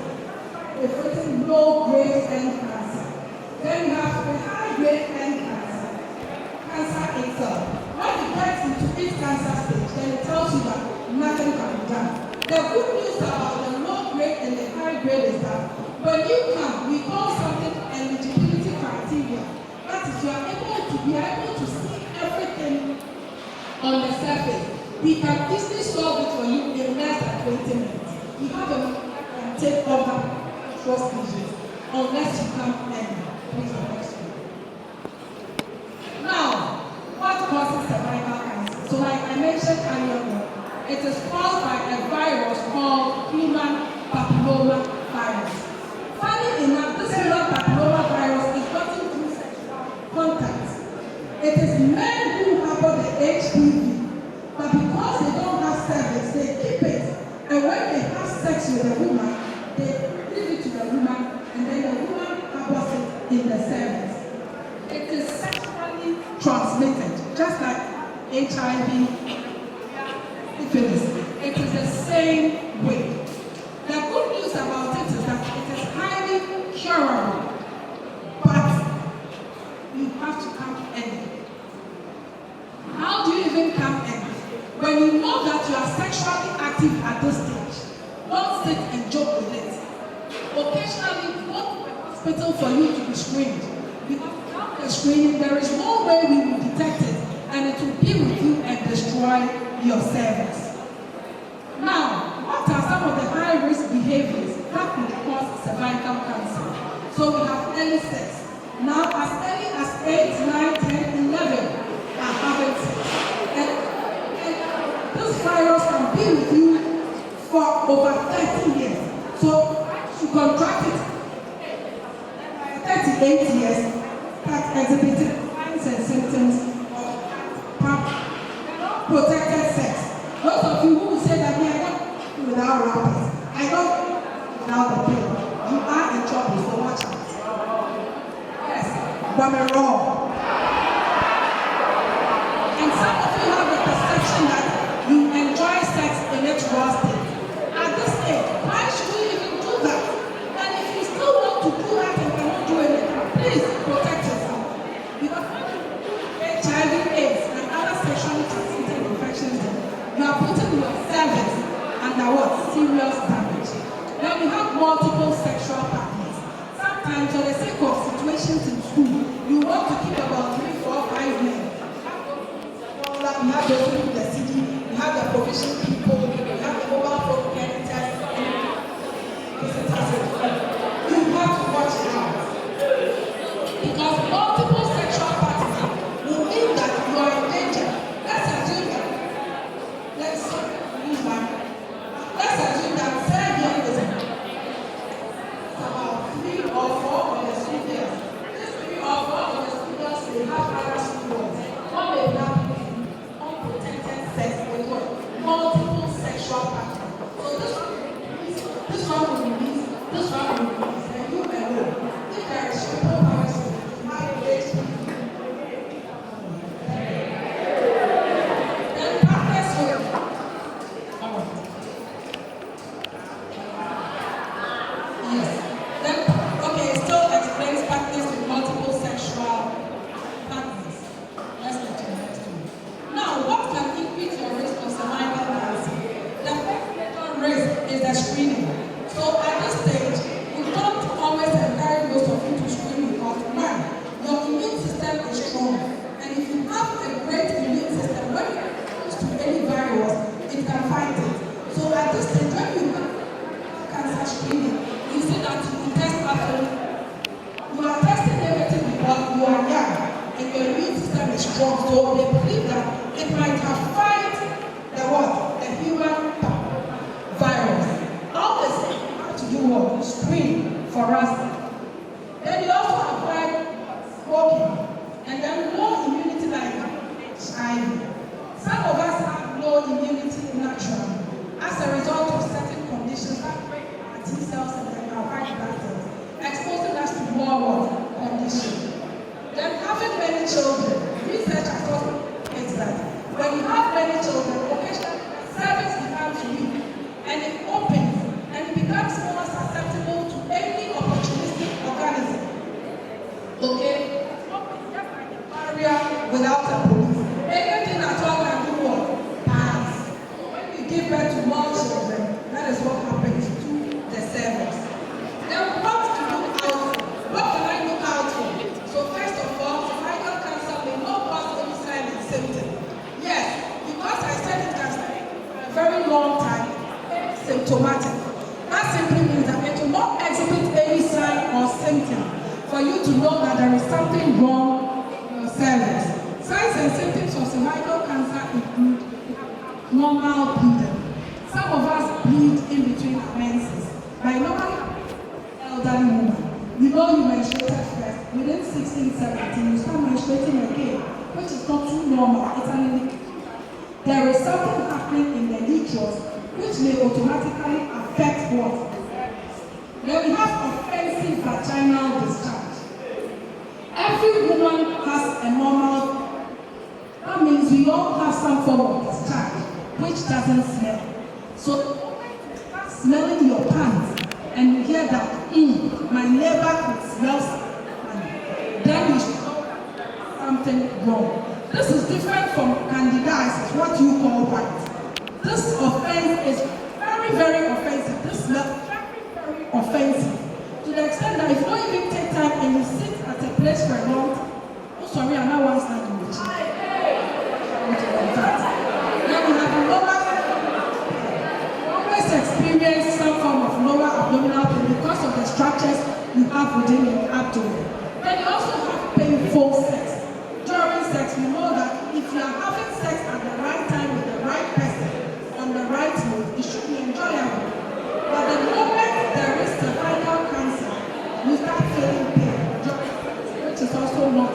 It's written low-grade early cancer. Then you have the high-grade early cancer, cancer itself. When it gets into its cancer stage, then it tells you that nothing can be done. The good news about the low-grade and the high-grade is that when you come, we call something eligibility criteria. That is, you are able to see everything on the surface. We can easily solve it for you in less than 20 minutes. You have a can take over trust issues unless you come early. Please the next one. Now, what causes cervical cancer? So like I mentioned earlier, it is caused by a virus called human papilloma virus. Funny enough, this human papilloma virus is gotten through sexual contact. It is men who harbor the HPV, but because they don't have cervix, they keep it. And when they have sex with a woman, they give it to the woman, and then the woman harbors it in the cervix. It is sexually transmitted, just like HIV, syphilis. It is the same way. The good news about it is that it is highly curable, but you have to come early. you even come in? When you know that you are sexually active at this stage, don't sit and joke with it. Occasionally, go to the hospital for you to be screened. Because without the screening, there is no way we will detect it, and it will be with you and destroy your cervix. Now, what are some of the high-risk behaviors that could cause cervical cancer? So we have early sex. Now, as early as 8, 9, 10, 11 are having sex. And this virus can be with you for over 30 years. So, you contract it at 38 years, start exhibiting signs and symptoms of protected sex. Those of you who say that I don't do without rappers, I don't do without the pill, you are in trouble, so watch out. Yes, but I'm wrong. And some of you have the perception that you enjoy sex in its raw state. At this stage, why should we even do that? And if you still want to do that and cannot do anything, please protect yourself. Because when you do HIV, AIDS, and other sexually transmitted infections, you are putting your cervix under what? Serious damage. Then we have multiple sexual partners. Sometimes for the sake of situations in school, you want to keep about 3, 4, 5 men. We have those who do the city, we have the provision people, we have the mobile phone editors, you have to watch it out. Because multiple sexual partners will mean that you are in danger. Let's assume that Serbian is about 3 or 4 of the students. These 3 or 4 of the students will have other students. One may have unprotected sex with multiple sexual partners. So this one will release, this one will release, and you alone. If there is triple parachute, you might wait. Then partners will. Yes. Then, okay, it still explains partners with multiple sexual partners. Let's get to the next one. Now, what can increase your risk of cervical cancer? The first major risk is the screening. So at this stage, we don't always encourage most of you to screen because one, your immune system is strong. And if you have a great immune system, when it comes to any virus, it can fight it. So at this stage, when you have cancer screening, you see that you test after you are testing negative because you are young and your immune system is strong. So they believe that it might have fight the what? The human virus. Always have to do what? Screen for us. Then you also avoid smoking and then low immunity like HIV. Some of us have low immunity naturally as a result of certain conditions like our T cells and our white blood cells, exposing us to more conditions. Then having many children, research has also indicated that when you have many children, occasionally cervix becomes weak and it opens and it becomes more susceptible to any opportunistic organism. Okay? It's just like a barrier without a police. Anything at all can do what? Pass. When you give birth to more children, that is what happens to the cervix. Then what to look out for? What can I look out for? So first of all, cervical cancer may not cause any sign and symptom. Yes, because I said it can stay for a very long time, symptomatic. That simply means that it will not exhibit any sign or symptom for you to know that there is something wrong in your cervix. Signs and symptoms of cervical cancer include normal bleeding. Some of us bleed in between our menses. By normally elderly woman, you know you menstruated first. Within 16, 17, you start menstruating again, which is not too normal. It's an indication. There is something happening in the uterus which may automatically affect what? Then we have offensive vaginal discharge. Every woman has a normal, that means we all have some form of discharge which doesn't smell. So the moment you start smelling your pants and you hear that, my neighbor could smell something, then you should know something wrong. This is different from candidiasis, what you call white. This offense is very, very offensive. This is very, very offensive. To the extent that if you don't even take time and you sit at a place for a long time, oh sorry, I'm not one standing with you. Then we have a lower, always experience some form of lower abdominal pain because of the structures you have within your abdomen. Then you also have painful sex. During sex, we know that if you are having sex at the right time with the right person, on the right mode, it should be enjoyable. But the moment there is cervical cancer, you start feeling pain, which is also not.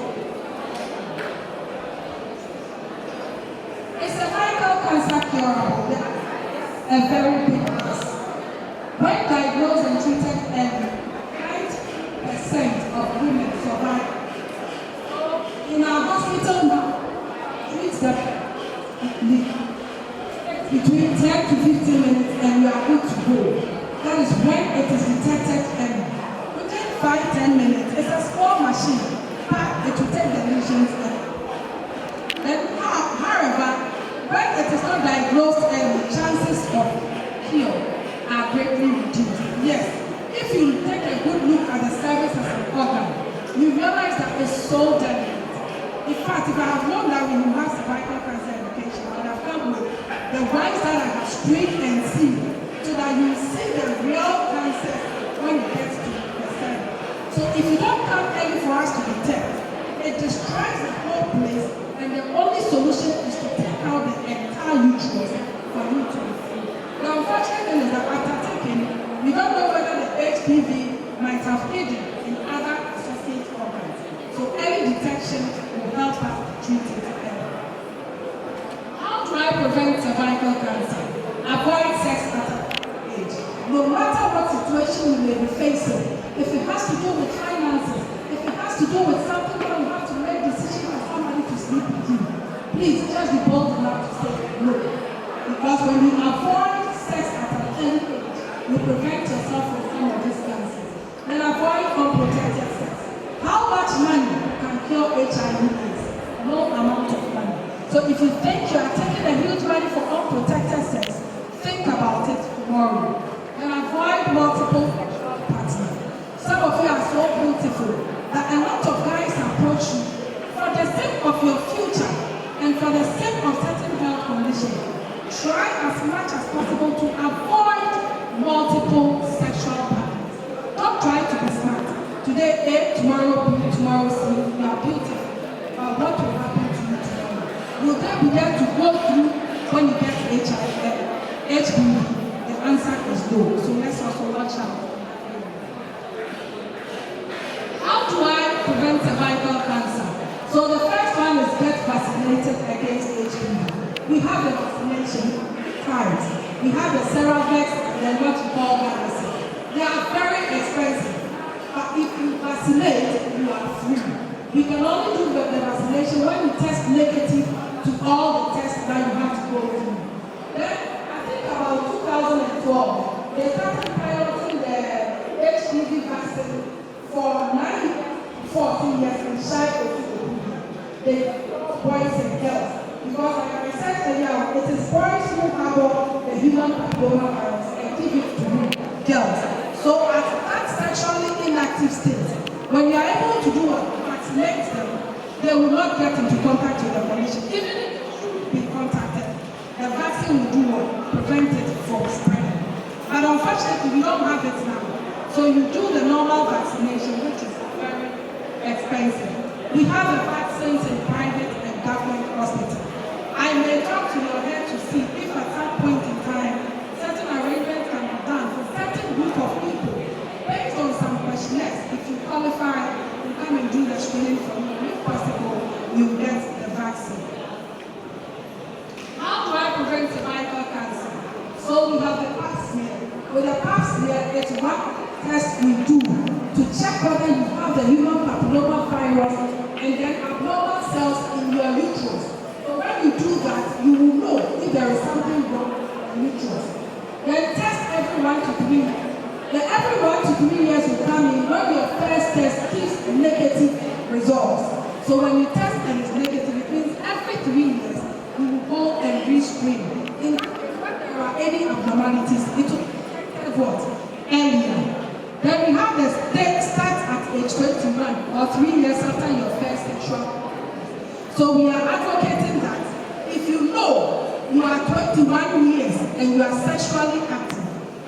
Is cervical cancer curable? A very big yes. When diagnosed and treated early, 90% of women survive. In our hospital now, treat them between 10 to 15 minutes and we are good to go. That is when it is detected early. Within 5-10 minutes, it's a small machine, but it will take the lesions early. Then, however, when it is not diagnosed early, chances of cure are greatly reduced. Yes, if you take a good look at the cervix as an organ, you realize that it's so delicate. In fact, if I have known that we will have cervical cancer education, I would have come with the ones that I have screened and seen, so that you see the real cancer when it gets to the cervix. So if you don't come early for us to detect, it destroys the whole place, and the only solution is to take out the entire uterus for you to be free. The unfortunate thing is that after taking, we don't know whether the HPV might have hidden in other associate organs. So early detection will help us treat it early. How do I prevent cervical cancer? Avoid sex at an age. No matter what situation you may be facing, if it has to do with finances, if it has to do with something where you have to make decisions for somebody to sleep with you, please just be bold enough to say no. Because when you avoid sex at an early age, you prevent yourself from some of these cancers. Then avoid unprotected sex. How much money can cure HIV/AIDS? No amount of money. So if you think you are taking a huge money for unprotected sex, think about it tomorrow. And avoid multiple partners. Some of you are so beautiful that a lot of guys approach you for the sake of your future and for the sake of certain health conditions. Try as much as possible to avoid multiple sexual partners. Don't try to be smart. Today A, tomorrow B, tomorrow C. You are beautiful. But what will happen to you tomorrow? Will they be there to go through when you get HPV? The answer is no. So let's also watch out. How do I prevent cervical cancer? So the first one is get vaccinated against HPV. We have the vaccination cards. We have the Cervical and then what we call Ghanata. They are very expensive. But if you vaccinate, you are free. We can only do the vaccination when you test negative to all the tests that you have to go through. Then, I think about 2012, they started piloting the HPV vaccine for 14 years in shy of the boys and girls. Because like I said earlier, it is boys who harbor the human papillomavirus and give it to girls. So at that sexually inactive state, when you are able to do what? Vaccinate them, they will not get into contact with the condition. Even if they should be contacted, the vaccine will do what? Prevent it from spreading. But unfortunately, we don't have it now. So you do the normal vaccination, which is very expensive. We have the vaccines in private and government hospitals. I may talk to your head to see if at some point in time, certain arrangements can be done for certain group of people. Based on some questionnaires, if you qualify, you come and do the screening for you. If possible, you get the vaccine. How do I prevent cervical cancer? So we have the pap smear. With the pap smear, it's one test we do to check whether you have the human papillomavirus and then abnormal cells in your uterus. So when you do that, you will know if there is something wrong with your uterus. Then test every 1 to 3 years. Then every 1 to 3 years will come in when your first test gives negative results. So when you test and it's negative, it means every you are 21 years and you are sexually active,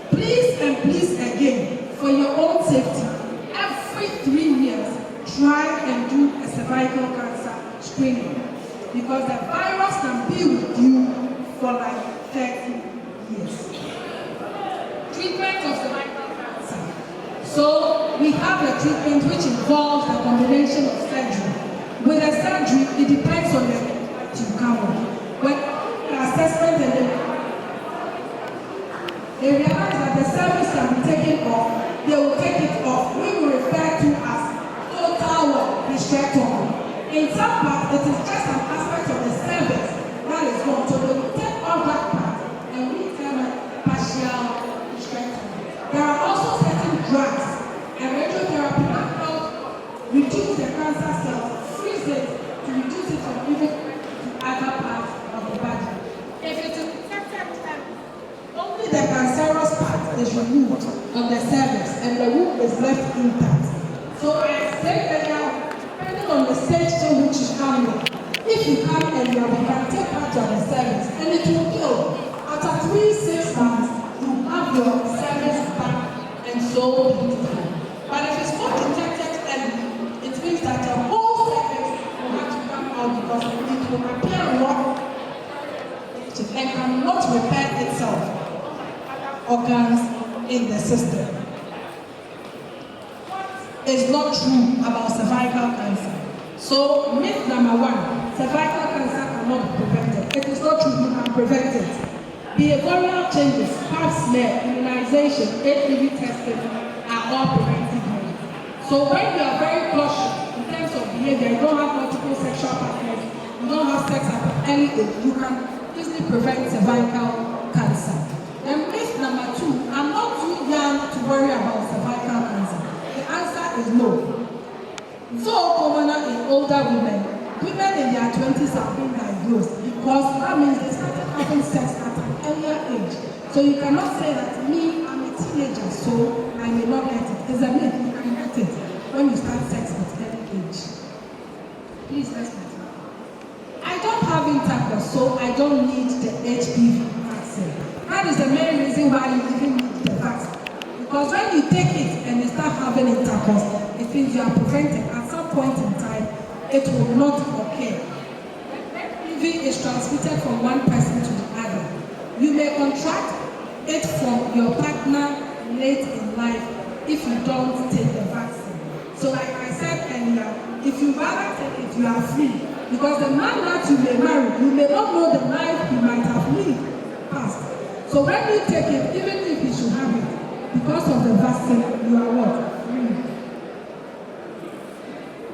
please and please again, for your own safety, every 3 years, try and do a cervical cancer screening, because the virus can be with you for like 30 years. Treatment of cervical cancer. So we have a treatment which involves a combination of surgery. With the surgery, it depends on the you come on. When the assessment and they realize that the service can be taken off, they will take it off. We will refer to as total hysterectomy. In some parts, it is just an aspect of the service that is gone. So they will take off that part and we term it partial hysterectomy. There are also certain drugs and radiotherapy that help reduce the cancer cells, freeze it to reduce it from even to other parts of the body. If it is detected, only the cancerous part is removed of the cervix and the womb is left intact. So I explained earlier, depending on the stage in which you come in, if you come earlier, you can take part of the cervix and it will kill. After 3-6 months, you have your cervix back and so beautiful. But if it's not detected early, it means that the whole cervix will have to come out because it will appear wrong and cannot repair itself. Organs in the system. What is not true about cervical cancer? So myth number 1, cervical cancer cannot be prevented. It is not true, you can prevent it. Behavioral changes, pap smear, immunization, HPV testing are all preventive measures. So when you are very cautious in terms of behavior, you don't have multiple sexual partners, you don't have sex at any age, you can easily prevent cervical cancer. And myth number 2, I'm not too young to worry about cervical cancer. The answer is no. So commoner in older women in their 20s are being diagnosed because that means they started having sex at an earlier age. So you cannot say that me, I'm a teenager, so I may not get it. It's a myth, you can get it when you start sex at early age. Please let's listen. I don't have intercourse, so I don't need the HPV vaccine. That is the main reason why you even need the vaccine. Because when you take it and you start having intercourse, it means you are preventing. At some point in time, it will not occur. HPV is transmitted from one person to the other. You may contract it from your partner late in life if you don't take the vaccine. So like I said earlier, if you rather take it, you are free. Because the man that you may marry, you may not know the life he might have lived past. So when you take it, even if you should have it, because of the vaccine, you are what? Free.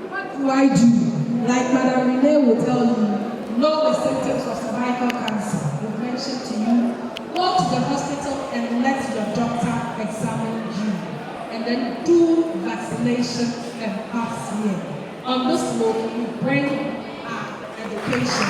What do I do? Like Madam Renee will tell you, know the symptoms of cervical cancer. We've mentioned to you, go to the hospital and let your doctor examine you. And then do vaccination and pap smear. On this note, we bring our education